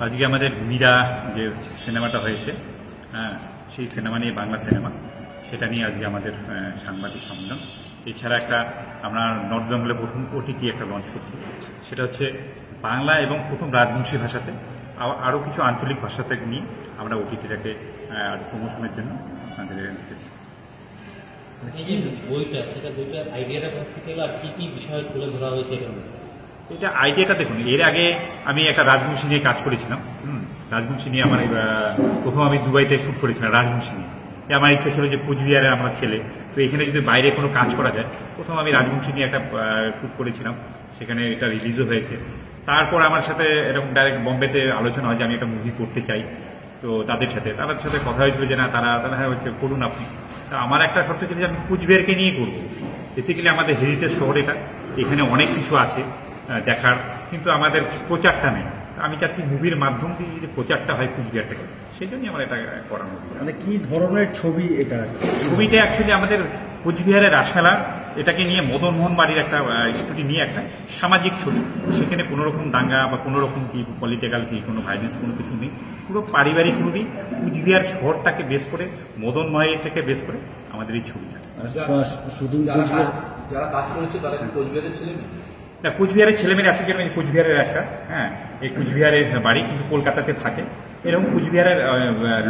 আজকে আমাদের মীরা যে সিনেমাটা হয়েছে, সেই সিনেমা নিয়ে, বাংলা সিনেমা, সেটা নিয়ে আজকে আমাদের সাংবাদিক সম্মেলন। এছাড়া আমরা নর্থ বেঙ্গলে প্রথম ওটিটি একটা লঞ্চ করছি, সেটা হচ্ছে বাংলা এবং প্রথম রাজবংশী ভাষাতে, আরও কিছু আঞ্চলিক ভাষাতে নিয়ে আমরা ওটিটিটাকে প্রমোশনের জন্য আমাদের রেখেছি। এই যে বইটা, সেটা বইটার আইডিয়াটা থেকে এলো, আর কি কি বিষয় তুলে ধরা হয়েছে এর মধ্যে? এটা আইডিয়াটা দেখুন, এর আগে আমি একটা রাজবংশী নিয়ে কাজ করেছিলাম। রাজবংশী নিয়ে আমার প্রথম আমি দুবাইতে শুট করেছিলাম রাজবংশী নিয়ে। আমার ইচ্ছা ছিল যে কুচবিহারে আমরা ছেলে, তো এখানে যদি বাইরে কোনো কাজ করা যায়, প্রথম আমি রাজবংশী নিয়ে একটা শুট করেছিলাম, সেখানে এটা রিলিজও হয়েছে। তারপর আমার সাথে এরকম ডাইরেক্ট বোম্বেতে আলোচনা হয় যে আমি একটা মুভি করতে চাই, তো তাদের সাথে কথা হয়েছিল যে না, তারা হ্যাঁ হচ্ছে করুন আপনি। তা আমার একটা শর্ত ছিল যে আমি কুচবিহারকে নিয়ে করবো। বেসিক্যালি আমাদের হেরিটেজ শহর এটা, এখানে অনেক কিছু আছে দেখার, কিন্তু আমাদের প্রচারটা নেই। আমি চাচ্ছি মুভির মাধ্যম দিয়ে যদি প্রচারটা হয় কুচবিহার থেকে, সেই জন্যই আমার এটা করা মুভি। মানে কি ধরনের ছবি এটা? ছবিটা অ্যাকচুয়ালি আমাদের কুচবিহারের রাসমেলা, এটাকে নিয়ে মদন মোহন বাড়ির একটা স্টুডিও নিয়ে একটা সামাজিক ছবি। সেখানে কোনো রকম দাঙ্গা বা কোনো রকম কি পলিটিক্যাল কি কোনো ভাইলেন্স কোনো কিছু নেই, পুরো পারিবারিক মুভি। কুচবিহার শহরটাকে বেস করে, মদন থেকে বেস করে আমাদের এই ছবিটা। যারা কাজ করেছে তারা কি কুচবিহারের ছেলে? না, কুচবিহারের ছেলেমেয়ে আছে, যেমন কুচবিহারের একটা এই কুচবিহারের বাড়ি, কিন্তু কলকাতাতে থাকে। এরকম কুচবিহারের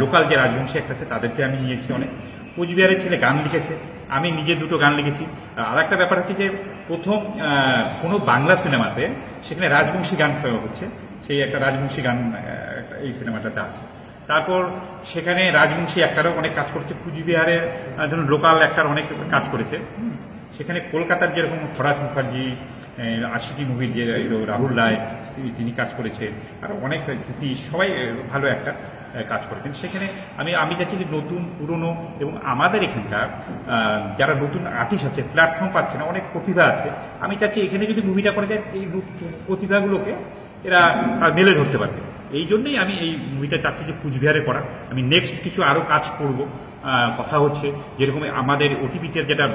লোকাল যে রাজবংশী একটা আছে, তাদেরকে আমি নিয়েছি অনেক। কুচবিহারের ছেলে গান লিখেছে, আমি নিজে দুটো গান লিখেছি। আর একটা ব্যাপার হচ্ছে যে প্রথম কোনো বাংলা সিনেমাতে সেখানে রাজবংশী গান হচ্ছে, সেই একটা রাজবংশী গান এই সিনেমাটাতে আছে। তারপর সেখানে রাজবংশী একটারও অনেক কাজ করছে, কুচবিহারের ধরুন লোকাল একটার অনেক কাজ করেছে। সেখানে কলকাতার যেরকম ফরাজ মুখার্জি, আশিকি মুভির যে রাহুল রায়, তিনি কাজ করেছে, আর অনেক সবাই ভালো একটা কাজ করেছেন। সেখানে আমি চাচ্ছি যে নতুন পুরনো এবং আমাদের এখানকার যারা নতুন আর্টিস্ট আছে, প্ল্যাটফর্ম পাচ্ছে না, অনেক প্রতিভা আছে, আমি চাচ্ছি এখানে যদি মুভিটা করে যায়, এই প্রতিভাগুলোকে এরা মেলে ধরতে পারবে। এই জন্যই আমি এই মুভিটা চাচ্ছি যে কুচবিহারে করা। আমি নেক্সট কিছু আরও কাজ করব, কথা হচ্ছে যেরকম আমাদের ওটিটিতে যেটা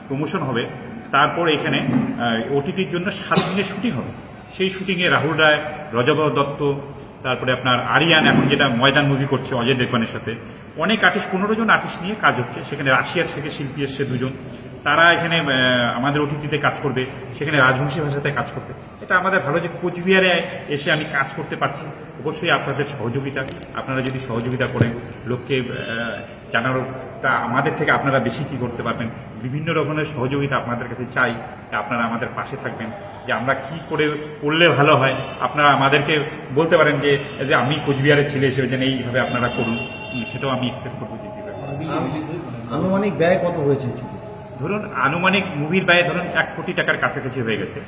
প্রমোশন হবে, তারপর এখানে ওটিটির জন্য 7 দিনের শুটিং হবে। সেই শুটিংয়ে রাহুল রায়, রজব দত্ত, তারপরে আপনার আরিয়ান, এখন যেটা ময়দান মুভি করছে অজয় দেবগনের সাথে, অনেক আর্টিস্ট, 15 জন আর্টিস্ট নিয়ে কাজ হচ্ছে। সেখানে রাশিয়ার থেকে শিল্পী এসছে 2 জন, তারা এখানে আমাদের ওটিটিতে কাজ করবে, সেখানে রাজবংশী ভাষাতে কাজ করবে। এটা আমাদের ভালো যে কোচবিহারে এসে আমি কাজ করতে পারছি। অবশ্যই আপনাদের সহযোগিতা, আপনারা যদি সহযোগিতা করেন, লোককে জানানোটা আমাদের থেকে আপনারা বেশি কি করতে পারবেন, বিভিন্ন রকমের সহযোগিতা আপনাদের কাছে চাই। আপনারা আমাদের পাশে থাকবেন, যে আমরা কি করলে ভালো হয়, আপনারা আমাদেরকে বলতে পারেন যে আমি কোচবিহারের ছেলে হিসেবে যেন এইভাবে আপনারা করুন, সেটাও আমি এক্সপেক্ট করবো। আনুমানিক ব্যয় কত হয়েছে? ধরুন আনুমানিক মুভির ব্যয় ধরুন 1 কোটি টাকার কাছাকাছি হয়ে গেছে,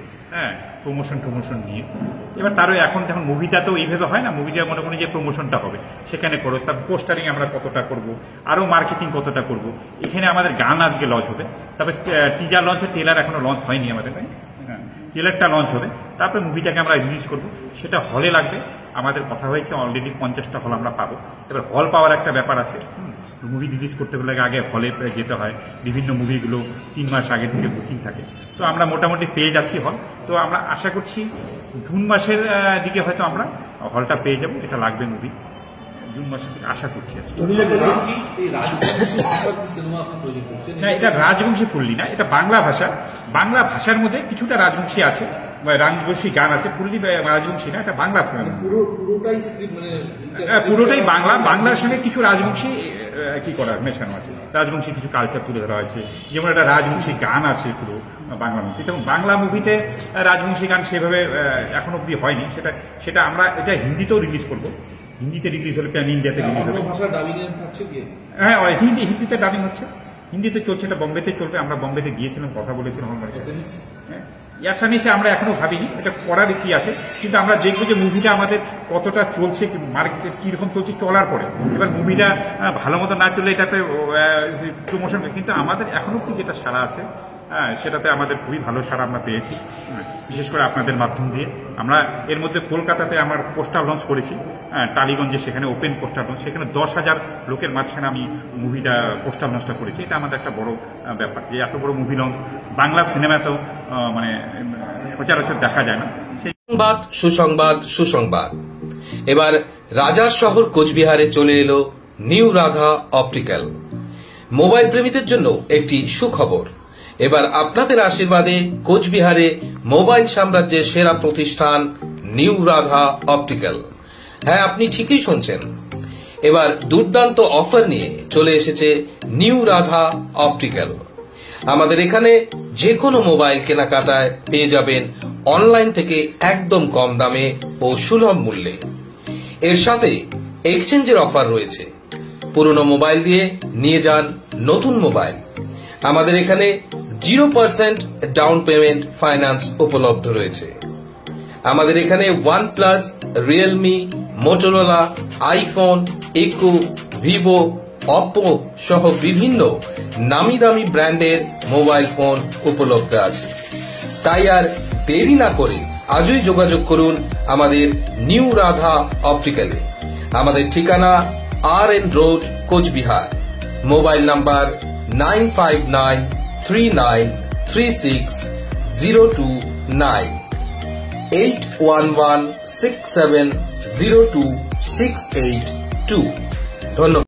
প্রমোশন নিয়ে। এবার তারও এখন যখন মুভিটা তো এইভাবে হয় না, মুভিটা মনে করি যে প্রমোশনটা হবে, সেখানে খরচ, তার পোস্টারিং আমরা কতটা করব, আরও মার্কেটিং কতটা করব। এখানে আমাদের গান আজকে লঞ্চ হবে, তবে টিজার লঞ্চে, ট্রেলার এখনো লঞ্চ হয়নি আমাদের, ট্রেলারটা লঞ্চ হবে, তারপরে মুভিটাকে আমরা রিলিজ করব। সেটা হলে লাগবে, আমাদের কথা হয়েছে অলরেডি 50টা হল আমরা পাবো। এবার হল পাওয়ার একটা ব্যাপার আছে, মুভি রিলিজ করতে হলে আগে হলে যেতে হয়, বিভিন্ন মুভিগুলো 3 মাস আগে থেকে বুকিং থাকে। তো আমরা মোটামুটি পেয়ে যাচ্ছি হল। তো আমরা আশা করছি জুন মাসের দিকে হয়তো আমরা হলটা পেয়ে যাব। এটা লাগবে মুভি জুন মাসের দিকে আশা করছি। না, এটা রাজবংশী ফুল্লি না, এটা বাংলা ভাষা। বাংলা ভাষার মধ্যে কিছুটা রাজবংশী আছে, রাজবংশী গান আছে, ফুল্লি রাজবংশী না, এটা বাংলা ফিল্ম, পুরোটাই বাংলা। বাংলার সঙ্গে কিছু রাজবংশী কি করার মেশানো আছে, রাজবংশী কিছু কালচার তুলে ধরা হয়েছে। যেমন একটা রাজবংশী গান আছে পুরো বাংলা মুভি, এবং বাংলা মুভিতে রাজবংশী গান সেভাবে এখন অব্দি হয়নি। সেটা আমরা এটা হিন্দিতেও রিলিজ করবো, হিন্দিতে রিলিজ হলে প্যান ইন্ডিয়াতে রিলিজ হবে। হ্যাঁ, হিন্দিতে ডাবিং হচ্ছে, হিন্দিতে চলছে, এটা বোম্বেতে চলবে। আমরা বোম্বেতে গিয়েছিলাম, কথা বলেছিলাম। অ্যাসামিসে আমরা এখনো ভাবিনি, এটা করার কি আছে, কিন্তু আমরা দেখবো যে মুভিটা আমাদের কতটা চলছে, মার্কেট কিরকম চলছে, চলার পরে। এবার মুভিটা ভালো মতো না চললে এটাতে প্রমোশন, কিন্তু আমাদের এখনো কি যেটা সারা আছে, সেটাতে আমাদের খুবই ভালো সারা আমরা পেয়েছি, বিশেষ করে আপনাদের মাধ্যম দিয়ে। আমরা এর মধ্যে কলকাতাতে আমার পোস্টার লঞ্চ করেছি, টালিগঞ্জে, সেখানে ওপেন পোস্টার লঞ্চ, সেখানে 10,000 লোকের মাঝখানে আমি মুভিটা পোস্টার লঞ্চটা করেছি। এটা আমাদের একটা বড় ব্যাপার, যে এত বড় মুভি লঞ্চ বাংলা সিনেমাতেও মানে সচরাচর দেখা যায় না। সংবাদ, সুসংবাদ, সুসংবাদ। এবার রাজার শহর কোচবিহারে চলে এলো নিউ রাধা অপটিক্যাল। মোবাইল প্রেমীদের জন্য একটি সুখবর, এবার আপনাদের আশীর্বাদে কোচবিহারে মোবাইল সাম্রাজ্যের সেরা প্রতিষ্ঠান নিউ রাধা অপটিক্যাল। হ্যাঁ, আপনি ঠিকই শুনছেন, এবার দুর্দান্ত অফার নিয়ে চলে এসেছে নিউ রাধা অপটিক্যাল। আমাদের এখানে যে কোনো মোবাইল কেনাকাটায় পেয়ে যাবেন অনলাইন থেকে একদম কম দামে ও সুলভ মূল্যে। এর সাথে এক্সচেঞ্জের অফার রয়েছে, পুরনো মোবাইল দিয়ে নিয়ে যান নতুন মোবাইল। আমাদের এখানে 0% ডাউন পেমেন্ট ফাইন্যান্স উপলব্ধ রয়েছে। আমাদের এখানে OnePlus, Realme, Motorola, iPhone, Eco, Vivo, Oppo সহ বিভিন্ন নামি দামি ব্র্যান্ডের মোবাইল ফোন উপলব্ধ আছে। তাই আর দেরি না করে আজই যোগাযোগ করুন আমাদের নিউ রাধা অপটিক্যালে। আমাদের ঠিকানা RN road, Coochbehar. Mobile number 9593936029, 8116702682। ধন্যবাদ।